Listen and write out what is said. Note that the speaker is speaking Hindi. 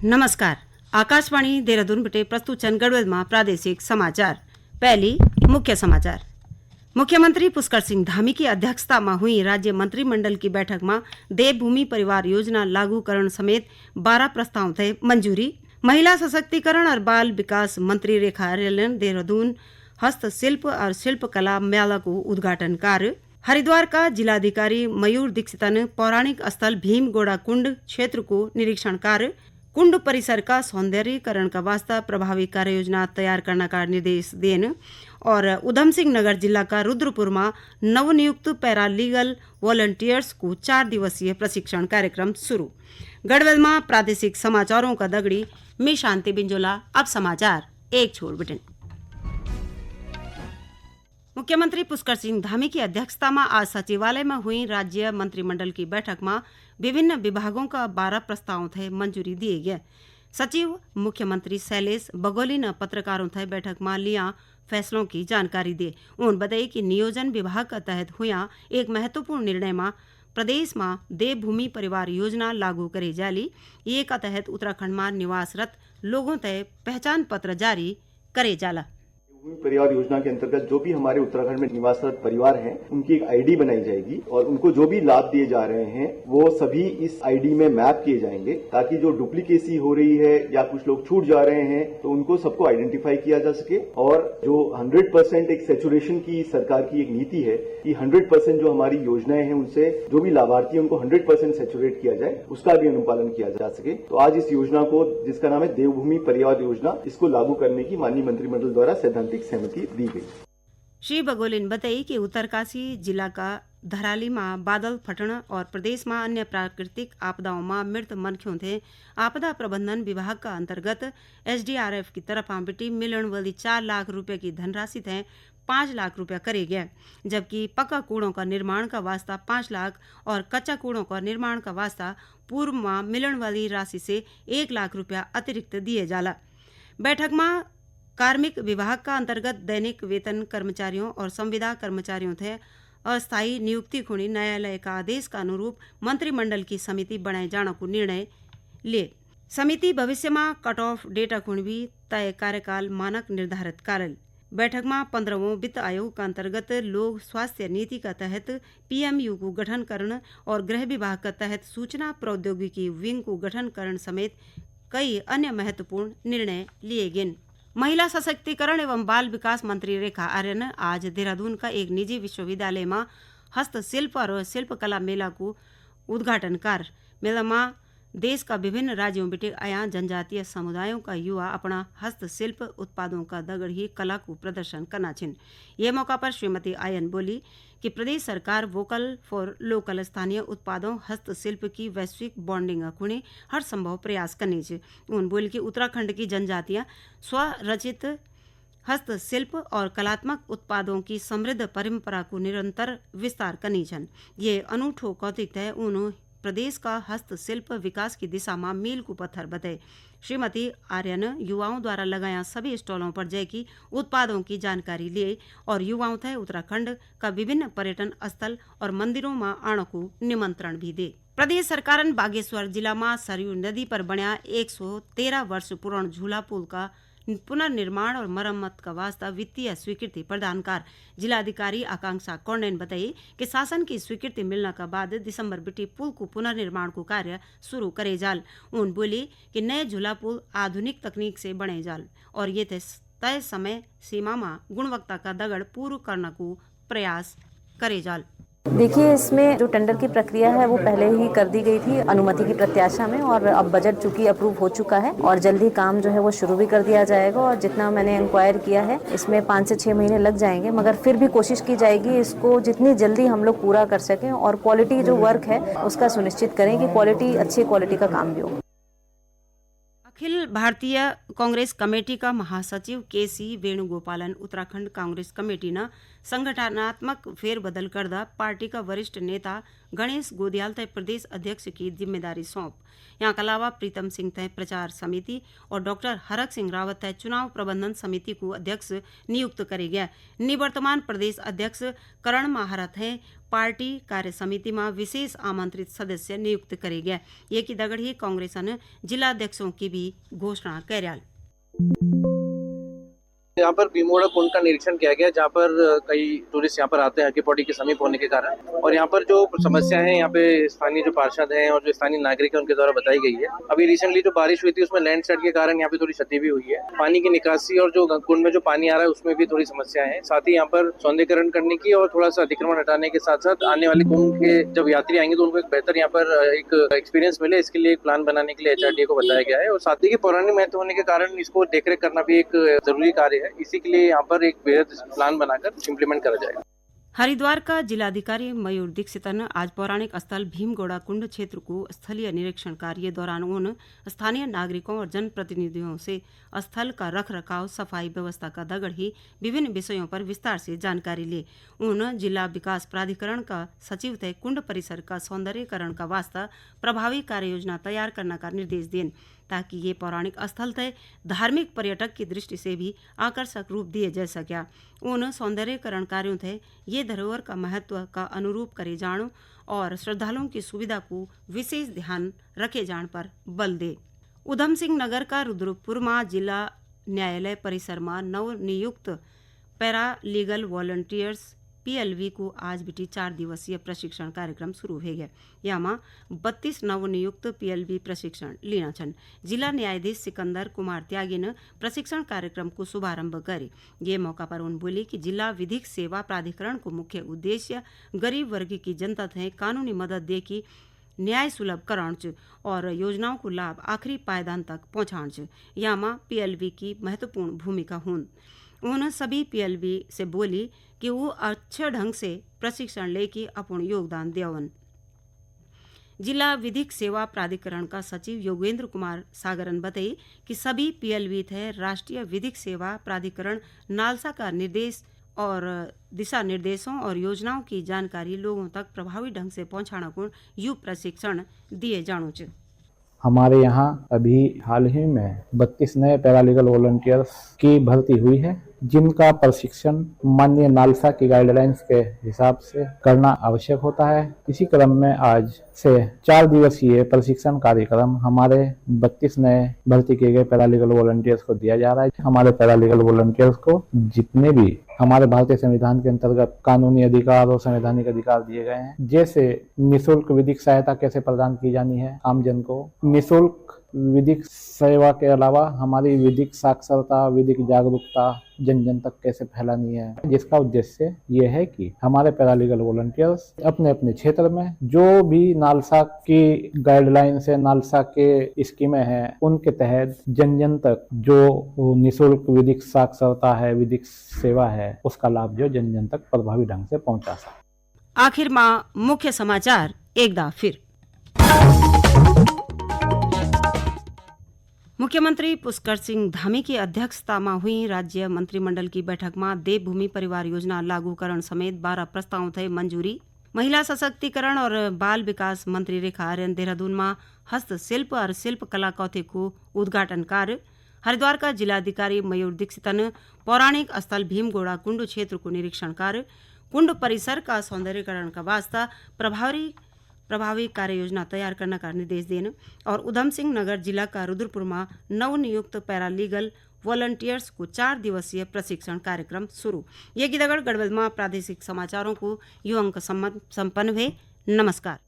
नमस्कार। आकाशवाणी देहरादून बटे प्रस्तुत गढ़वाल में प्रादेशिक समाचार। पहली मुख्य समाचार। मुख्यमंत्री पुष्कर सिंह धामी की अध्यक्षता में हुई राज्य मंत्रिमंडल की बैठक में देवभूमि परिवार योजना लागूकरण समेत 12 प्रस्ताव थे मंजूरी। महिला सशक्तिकरण और बाल विकास मंत्री रेखा आर्यन देहरादून हस्तशिल्प और शिल्पकला मेला को उद्घाटन कार्य। हरिद्वार का जिलाधिकारी मयूर दीक्षितन पौराणिक स्थल भीमगोड़ा कुंड क्षेत्र को निरीक्षण कार्य। कुंड परिसर का सौंदर्यीकरण का वास्ता प्रभावी कार्य योजना तैयार करने का निर्देश देन। और उधम सिंह नगर जिला का रुद्रपुर में नवनियुक्त पैरालीगल वॉलंटियर्स को 4 दिवसीय प्रशिक्षण कार्यक्रम शुरू। गढ़वाल में प्रादेशिक समाचारों का दगड़ी मैं शांति बिंजोला। अब समाचार एक छोड़ बटन। मुख्यमंत्री पुष्कर सिंह धामी की अध्यक्षता में आज सचिवालय में हुई राज्य मंत्रिमंडल की बैठक में विभिन्न विभागों का 12 प्रस्तावों थे मंजूरी दिए गए। सचिव मुख्यमंत्री शैलेश बघेली ने पत्रकारों थे बैठक में लिया फैसलों की जानकारी दी। उन्होंने बताई कि नियोजन विभाग का तहत हुआ एक महत्वपूर्ण निर्णय में प्रदेश में देवभूमि परिवार योजना लागू करे जाली। ये का तहत उत्तराखंड में निवासरत लोगों तय पहचान पत्र जारी करे जाला। परिवार योजना के अंतर्गत जो भी हमारे उत्तराखंड में निवासरत परिवार हैं, उनकी एक आईडी बनाई जाएगी और उनको जो भी लाभ दिए जा रहे हैं वो सभी इस आईडी में मैप किए जाएंगे, ताकि जो डुप्लीकेसी हो रही है या कुछ लोग छूट जा रहे हैं तो उनको सबको आइडेंटिफाई किया जा सके। और जो 100% एक सैचुरेशन की सरकार की एक नीति है कि 100% जो हमारी योजनाएं हैं उनसे जो भी लाभार्थी है उनको 100% सैचुरेट किया जाए, उसका भी अनुपालन किया जा सके। तो आज इस योजना को, जिसका नाम है देवभूमि परिवार योजना, इसको लागू करने की माननीय मंत्रिमंडल द्वारा सैद्धांतिक सहमति दी गई। श्री बघेली ने बताई कि उत्तरकाशी जिला का धराली में बादल फटना और प्रदेश में अन्य प्राकृतिक आपदाओं में मृत मनख्यों थे आपदा प्रबंधन विभाग का अंतर्गत SDRF की तरफ बेटी मिलन वाली 4 लाख रुपए की धनराशि थे 5 लाख रुपया करे गया, जबकि पक्का कूड़ों का निर्माण का वास्ता 5 लाख और कच्चा कूड़ों का निर्माण का वास्ता पूर्व में मिलन वाली राशि से 1 लाख रुपया अतिरिक्त दिए जाला। बैठक में कार्मिक विभाग का अंतर्गत दैनिक वेतन कर्मचारियों और संविदा कर्मचारियों थे अस्थायी नियुक्ति खुणी न्यायालय का आदेश का अनुरूप मंत्रिमंडल की समिति बनाए जाने को निर्णय लिए। समिति भविष्य में कट ऑफ डेटा खुण भी तय कार्यकाल मानक निर्धारित करल। बैठक में 15वां वित्त आयोग का अंतर्गत लोक स्वास्थ्य नीति का तहत PMU को गठन करने और गृह विभाग का तहत सूचना प्रौद्योगिकी विंग को गठन करने समेत कई अन्य महत्वपूर्ण निर्णय लिए गए। महिला सशक्तिकरण एवं बाल विकास मंत्री रेखा आर्यन आज देहरादून का एक निजी विश्वविद्यालय में हस्तशिल्प और शिल्पकला मेला को उद्घाटन कर। मेला में देश का विभिन्न राज्यों बिटे आया जनजातीय समुदायों का युवा अपना हस्तशिल्प उत्पादों का दगड़ ही कला को प्रदर्शन करना छिन। यह मौका पर श्रीमती आयन बोली कि प्रदेश सरकार वोकल फॉर लोकल स्थानीय उत्पादों हस्तशिल्प की वैश्विक बॉन्डिंग खुणे हर संभव प्रयास करनी चाहिए। उन्होंने बोली कि उत्तराखंड की जनजातियां स्वरचित हस्तशिल्प और कलात्मक उत्पादों की समृद्ध परंपरा को निरंतर विस्तार करनी छन। ये अनूठो कौतिक है उन्होंने प्रदेश का हस्तशिल्प विकास की दिशा में मील को पत्थर बताए। श्रीमती आर्यन युवाओं द्वारा लगाया सभी स्टॉलों पर जय की उत्पादों की जानकारी लिए और युवाओं थे उत्तराखंड का विभिन्न पर्यटन स्थल और मंदिरों में आने को निमंत्रण भी दे। प्रदेश सरकार ने बागेश्वर जिला में सरयू नदी पर बना 113 वर्ष पुराना झूला पुल का पुनर्निर्माण और मरम्मत का वास्ता वित्तीय स्वीकृति प्रदान कर। जिलाधिकारी आकांक्षा कौंडे ने बताई कि शासन की स्वीकृति मिलने के बाद दिसंबर बिटी पुल को पुनर्निर्माण को कार्य शुरू करे जाल। उन्होंने बोली कि नए झूला पुल आधुनिक तकनीक से बने जाल और ये तय समय सीमा में गुणवत्ता का दगड़ पूर्ण करने को प्रयास करे जाल। देखिए, इसमें जो टेंडर की प्रक्रिया है वो पहले ही कर दी गई थी अनुमति की प्रत्याशा में, और अब बजट चूंकि अप्रूव हो चुका है और जल्दी काम जो है वो शुरू भी कर दिया जाएगा। और जितना मैंने इंक्वायर किया है इसमें 5 से 6 महीने लग जाएंगे, मगर फिर भी कोशिश की जाएगी इसको जितनी जल्दी हम लोग पूरा कर सकें और क्वालिटी जो वर्क है उसका सुनिश्चित करें कि क्वालिटी, अच्छी क्वालिटी का काम भी हो। अखिल भारतीय कांग्रेस कमेटी का महासचिव KC वेणुगोपालन उत्तराखंड कांग्रेस कमेटी ने संगठनात्मक फेरबदल कर दा पार्टी का वरिष्ठ नेता गणेश गोदियाल तय प्रदेश अध्यक्ष की जिम्मेदारी सौंप। यहाँ के अलावा प्रीतम सिंह तय प्रचार समिति और डॉक्टर हरक सिंह रावत तय चुनाव प्रबंधन समिति को अध्यक्ष नियुक्त करे गया। निवर्तमान प्रदेश अध्यक्ष करण महारथ हैं पार्टी कार्य समिति में विशेष आमंत्रित सदस्य नियुक्त करे गया। ये की दगड़ी कांग्रेसन जिलाध्यक्षों की भी घोषणा कर्याल। यहाँ पर भीमगोड़ा कुंड का निरीक्षण किया गया, जहाँ पर कई टूरिस्ट यहाँ पर आते हैं हकीपौड़ी के समीप होने के कारण, और यहाँ पर जो समस्या है यहाँ पे स्थानीय जो पार्षद हैं और जो स्थानीय नागरिक हैं उनके द्वारा बताई गई है। अभी रिसेंटली जो बारिश हुई थी उसमें लैंडस्लाइड के कारण यहाँ पे थोड़ी क्षति भी हुई है। पानी की निकासी और जो कुंड में जो पानी आ रहा है उसमें भी थोड़ी समस्या है। साथ ही यहाँ पर सौंदर्यीकरण करने की और थोड़ा सा अतिक्रमण हटाने के साथ साथ आने वाले कुंभ के जब यात्री आएंगे तो उनको एक बेहतर यहाँ पर एक एक्सपीरियंस मिले, इसके लिए एक प्लान बनाने के लिए HRDA को बताया गया है। और साथ ही पौराणिक महत्व होने के कारण इसको देखरेख करना भी एक जरूरी कार्य है। इसी के लिए यहाँ पर एक बेहद प्लान बनाकर इम्प्लीमेंट करा जाएगा। हरिद्वार का जिलाधिकारी मयूर दीक्षित ने आज पौराणिक स्थल भीमगोड़ा कुंड क्षेत्र को स्थलीय निरीक्षण कार्य दौरान उन स्थानीय नागरिकों और जनप्रतिनिधियों से स्थल का रख रखाव, सफाई व्यवस्था का दगड़ी विभिन्न विषयों पर विस्तार से जानकारी ली। उन जिला विकास प्राधिकरण का सचिव थे कुंड परिसर का सौंदर्यीकरण का वास्ता प्रभावी कार्य योजना तैयार करने का निर्देश दें, ताकि ये पौराणिक स्थल तय धार्मिक पर्यटक की दृष्टि से भी आकर्षक रूप दिए जा सका। उन सौंदर्यीकरण कार्यों थे ये धरोहर का महत्व का अनुरूप करे जान और श्रद्धालुओं की सुविधा को विशेष ध्यान रखे जान पर बल दे। उधम सिंह नगर का रुद्रपुर में जिला न्यायालय परिसर में नवनियुक्त पैरा लीगल वॉलंटियर्स PLV को आज बीटी 4 दिवसीय प्रशिक्षण कार्यक्रम शुरू हो गया। यामा 32 नवनियुक्त PLV प्रशिक्षण लीना छन। जिला न्यायाधीश सिकंदर कुमार त्यागी ने प्रशिक्षण कार्यक्रम को शुभारंभ करे। ये मौका पर उन्होंने बोली कि जिला विधिक सेवा प्राधिकरण को मुख्य उद्देश्य गरीब वर्ग की जनता थे कानूनी मदद दे की न्याय सुलभ करण और योजनाओं को लाभ आखिरी पायदान तक पहुंचाण। यामा PLV की महत्वपूर्ण भूमिका होन। उन्होंने सभी PLV से बोली कि वो अच्छे ढंग से प्रशिक्षण लेके अपन योगदान देवन। जिला विधिक सेवा प्राधिकरण का सचिव योगेंद्र कुमार सागरन बताई कि सभी PLV थे राष्ट्रीय विधिक सेवा प्राधिकरण नालसा का निर्देश और दिशा निर्देशों और योजनाओं की जानकारी लोगों तक प्रभावी ढंग से पहुंचाने को यू प्रशिक्षण दिए जानो। हमारे यहाँ अभी हाल ही में 32 नए पैरालीगल वॉलंटियर्स की भर्ती हुई है, जिनका प्रशिक्षण माननीय नालसा की गाइडलाइंस के हिसाब से करना आवश्यक होता है। इसी क्रम में आज से 4 दिवसीय प्रशिक्षण कार्यक्रम हमारे 32 नए भर्ती किए गए पैरालीगल वॉलंटियर्स को दिया जा रहा है। हमारे पैरालीगल वॉलंटियर्स को जितने भी हमारे भारतीय संविधान के अंतर्गत कानूनी अधिकार और संवैधानिक अधिकार दिए गए हैं, जैसे निःशुल्क विधिक सहायता कैसे प्रदान की जानी है आमजन को, निःशुल्क विधिक सेवा के अलावा हमारी विधिक साक्षरता, विधिक जागरूकता जन जन तक कैसे फैलानी है, जिसका उद्देश्य ये है कि हमारे पैरालीगल वॉलंटियर्स अपने अपने क्षेत्र में जो भी नालसा की गाइडलाइन से, नालसा के स्कीमें हैं, उनके तहत जन जन तक जो निःशुल्क विधिक साक्षरता है, विधिक सेवा है, उसका लाभ जो जन जन तक प्रभावी ढंग से पहुंचा सके। आखिर में मुख्य समाचार एक बार फिर। मुख्यमंत्री पुष्कर सिंह धामी की अध्यक्षता में हुई राज्य मंत्रिमंडल की बैठक में देवभूमि परिवार योजना लागूकरण समेत 12 प्रस्तावों थे मंजूरी। महिला सशक्तिकरण और बाल विकास मंत्री रेखा आर्यन देहरादून में हस्तशिल्प और शिल्प कला कौथे को उद्घाटन कार्य। हरिद्वार का जिलाधिकारी मयूर दीक्षित ने पौराणिक स्थल भीमगोड़ा कुंड क्षेत्र को निरीक्षण कार्य। कुंड परिसर का सौंदर्यीकरण का वास्ता प्रभावी कार्य योजना तैयार करने का निर्देश देने और उधम सिंह नगर जिला का रुद्रपुर में नवनियुक्त पैरालीगल वॉलंटियर्स को 4 दिवसीय प्रशिक्षण कार्यक्रम शुरू। ये गिदगढ़ गढ़वाल में प्रादेशिक समाचारों को यो अंक संपन्न हुए। नमस्कार।